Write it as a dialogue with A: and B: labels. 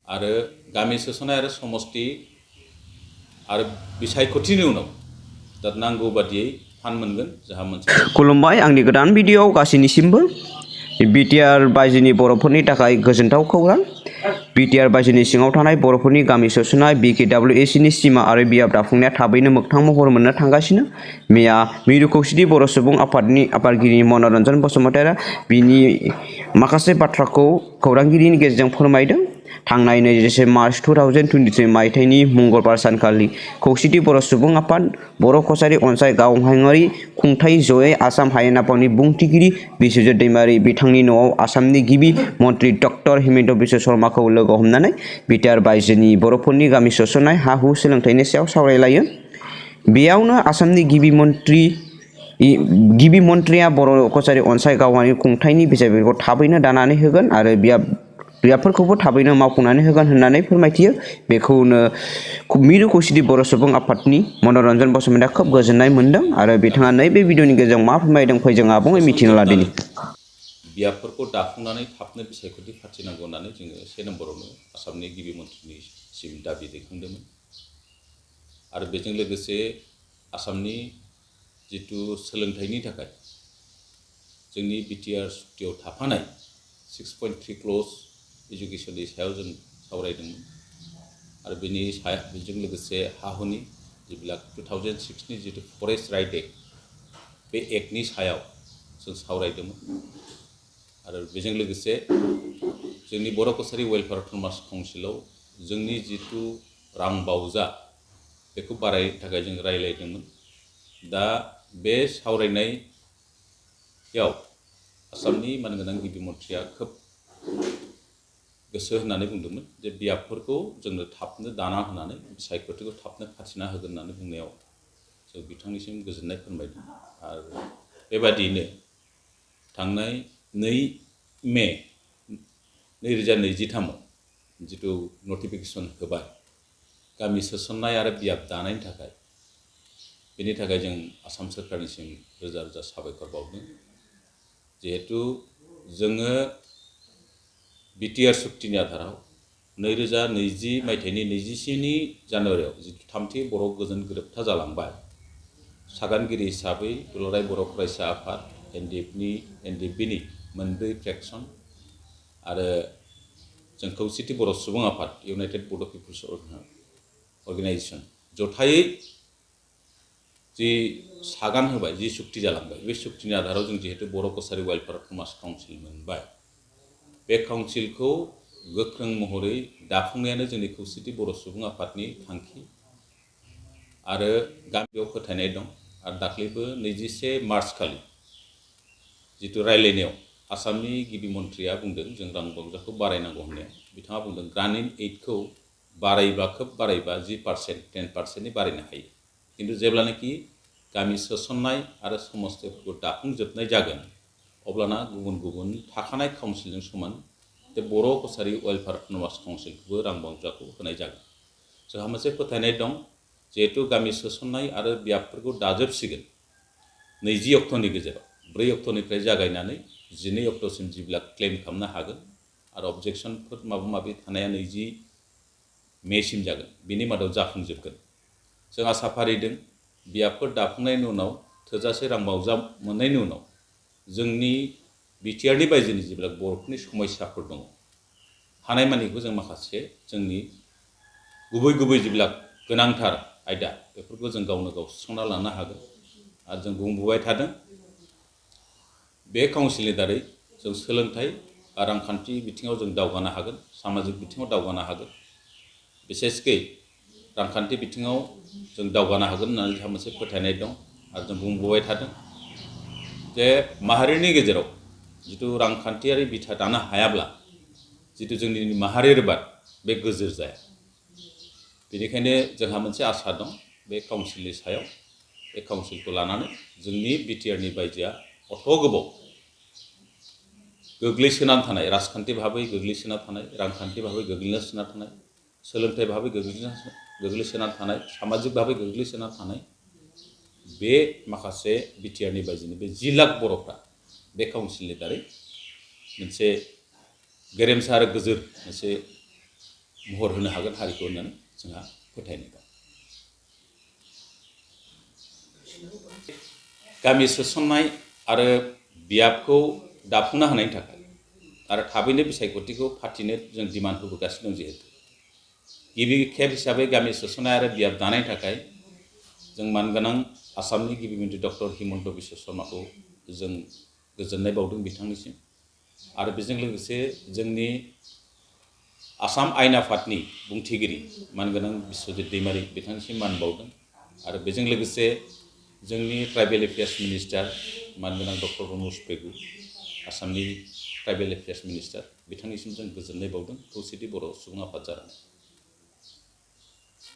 A: आरो गामि सोसननाय आरो समष्टि आरो बिसायख'थिनि उनाव दा नांगौ बादियै फान्ड मोनगोन जोंहा मोनसे
B: खुलुमबाय आंनि गोदान भिडिअ'आव गासैनिसिमबो बिटिआर बायजोनि बर'फोरनि थाखाय गोजोनथाव खौरां बिटिआर बायजोनि सिङाव थानाय बर'फोरनि गामि सोसननाय बिकेडब्लिउएसिनि सिमा आरो बियाब दाफुंनाया थाबैनो मोगथां महर मोननो थांगासिनो मैया मिरु खौसेथि बर' सुबुं आफादनि आफादगिरि मनरन बसुमतारिया बिनि माखासे बाथ्राखौ खौरांगिरिनि गेजेरजों फोरमायदों। थांनाय 27 मार्च 2023 मायथाइनि मंगलबार सानखालि खौसेथि बर' सुबुं आफाद बर' कछारी अनसाय गावहायुङारि खुंथाइ जयै आसाम हायेन आफादनि बुंथिगिरि बिस्वजित दैमारि बिथांनि न'आव आसामनि गिबि मन्त्रि डक्टर हिमन्त बिश्व शर्माखौ लोगो हमनानै बिटिआर बायजोनि बर'फोरनि गामि सोसननाय हा-हु सोलोंथाइनि सायाव सावरायलायो। बेयावनो आसामनि गिबि मन्थ्रिया बर' कछारी अनसाय गावहायुङारि खुंथाइनि बिजाबफोरखौ थाबैनो दानानै होगोन आरो बियाबफोरखौबो थाबैनो मावफुंनानै होगोन होननानै फोरमायथियो। बेखौनो मिरु खौसेथि बर' सुबुं आफादनि मनरन बसुमतारिया खोब गोजोननाय मोन्दों आरो बिथाङा नैबे भिडिअनि गेजेरजों मा फोरमायदों फै जों आबुङै मिथिना लादिनि।
A: बियाबफोरखौ दाफुंनानै थाबनो बिसायख'थि फाथिनांगौ होननानै जोङो 1 नम्बरावनो आसामनि गिबि मन्थ्रिनिसिम दाबि दैखांदोंमोन आरो बेजों लोगोसे आसामनि जिथु सोलोंथाइनि थाखाय जोंनि बिटिआर सुक्तियाव थाफानाय 6.3 क्ल'ज एजुकेसननि सायाव जों सावरायदोंमोन आरो बेजों लोगोसे हा-हुनि जेब्ला 2006नि जिथु फरेस्ट राइट एक्ट बे एक्टनि सायाव जों सावरायदोंमोन आरो बेजों लोगोसे जोंनि बर' कछारी वेलफेयार अट'नमास काउन्सिलाव जोंनि जिथु रां बावजा बेखौ बारायनो थाखाय जों रायज्लायदोंमोन। दा बे सावरायनायाव आसामनि मानगोनां गिबि मन्थ्रिया खोब गोसो होननानै बुंदोंमोन जे बियाबफोरखौ जोंनो थाबनो दाना होनानै बिसायख'थिखौ थाबनो फाथिना होगोन होननानै बुंनायाव जों बिथांनिसिम गोजोननाय फोरमायदों आरो बेबादियैनो थांनाय 2 मे 2023आव जिथु नटिफिकेसन होबाय गामि सोसननाय आरो बियाब दानायनि थाखाय बेनि थाखाय जों आसाम सोरखारनिसिम रोजा रोजा साबायखर बावदों। जिहेतु जोङो बिटिआर सुक्तिनि आधाराव 2020 मायथाइनि 27 जानुवारियाव जिथु 3थि बर' गोजोन गोरोबथा जालांबाय सागानगिरि हिसाबै दुलाराय बर' फरायसा आफाद एनडिएफबिनि 2 फ्रेक्सन आरो जों खौसेथि बर' सुबुं आफाद इउनाइटेड बड' पिपल्स अर्गेनाइजेसन जथायै जि सागान होबाय जि सुक्ति जालांबाय बे सुक्तिनि आधाराव जों जिहेतु बर' कछारी वेलफेयार अट'नमास काउन्सिल मोनबाय बे काउन्सिलखौ गोख्रों महरै दाफुंनायानो जोंनि खौसेथि बर' सुबुं आफादनि थांखि आरो गामियाव फोथायनाय दं आरो दाख्लैबो 21 मार्च खालि जिथु रायलायनायाव आसामनि गिबि मन्थ्रिया बुंदों जों रां बावजाखौ बारायनांगौ होननायाव बिथाङा बुंदों ग्रामीण एइडखौ बारायबा खोब बारायबा 10% 10%नि बारायनो हायो किन्तु जेब्लानाखि गामि सोसननाय आरो समस्थिफोरखौ दाफुंजोबनाय जागोन अब्लाना गुबुन गुबुन थाखानाय काउन्सिलजों समान बे बर' कछारी वेलफेयार अट'नमास काउन्सिलखौबो रां बावजाखौ होनाय जागोन। जोंहा मोनसे फोथायनाय दं जिहेतु गामि सोसननाय आरो बियाबफोरखौ दाजोबसिगोन 20 अक्ट'नि गेजेराव 4 अक्ट'निफ्राय जागायनानै 12 अक्ट'सिम जेब्ला क्लेम खालामनो हागोन आरो अबजेक्सनफोर माबा माबि थानाया 20 मेसिम जागोन बिनि मादाव जाफुंजोबगोन। जों आसा फारिदों बियाबफोर दाफुंनायनि उनाव थोजासे रां बावजा मोननायनि उनाव जोंनि बिटिआरनि बायजोनि जेब्ला बर'फोरनि समस्याफोर दङ हानायमानिखौ जों माखासे जोंनि गुबै जेब्ला गोनांथार आयदा बेफोरखौ जों गावनो गाव सुस्रांना लानो हागोन आरो जों बुंबोबाय थादों बे काउन्सिलनि दारै जों सोलोंथाइ आरो रांखान्थि बिथिङाव जों दावगानो हागोन सामाजिक बिथिङाव दावगानो हागोन बिसेसकै रांखान्थि बिथिङाव जों दावगानो हागोन होननानै जोंहा मोनसे फोथायनाय दं आरो जों बुंबोबाय थादों जे माहारिनि गेजेराव जिथु रांखान्थियारि बिथा दानो हायाब्ला जिथु जोंनि माहारियारि बाद बे गोजोर जाया। बेनिखायनो जोंहा मोनसे आसा दं बे काउन्सिलनि सायाव बे काउन्सिलखौ लानानै जोंनि बिटिआरनि बायजोआ अथ' गोबाव गोग्लैसोनानै थानाय राजखान्थि भाबै गोग्लैसोना थानाय रांखान्थि भाबै गोग्लैसोना थानाय सोलोंथाइ भाबै गोग्लैसोना थानाय सामाजिक भाबै गोग्लैसोना थानाय बे माखासे बिटिआरनि बायजोनि बे 10 लाख बर'फ्रा बे काउन्सिलनि दारै मोनसे गेरेमसा आरो गोजोर मोनसे महर होनो हागोन हारिखौ होननानै जोंहा फोथायनाय दं। गामि सोसननाय आरो बियाबखौ दाफुंनो हानायनि थाखाय आरो थाबैनो बिसायख'थिखौ फाथिनो जों डिमान्ड होबोगासिनो दं। जिहेतु गिबि खेब हिसाबै गामि सोसननाय आरो बियाब दानायनि थाखाय जों मानगोनां आसामनि गिबि मन्थ्रि डक्टर हिमन्त बिश्व शर्माखौ जों गोजोननाय बावदों बिथांनिसिम। आरो बेजों लोगोसे जोंनि आसाम आयेन आफादनि बुंथिगिरि मानगोनां बिश्वजित दैमारि बिथांनिसिम मान बावदों। आरो बेजों लोगोसे जोंनि ट्राइबेल एफेयार्स मिनिस्टार मानगोनां डक्टर रमेश पेगु आसामनि ट्राइबेल एफेयार्स मिनिस्टार बिथांनिसिम जों गोजोननाय बावदों खौसेथि बर' सुबुं आफाद जानानै।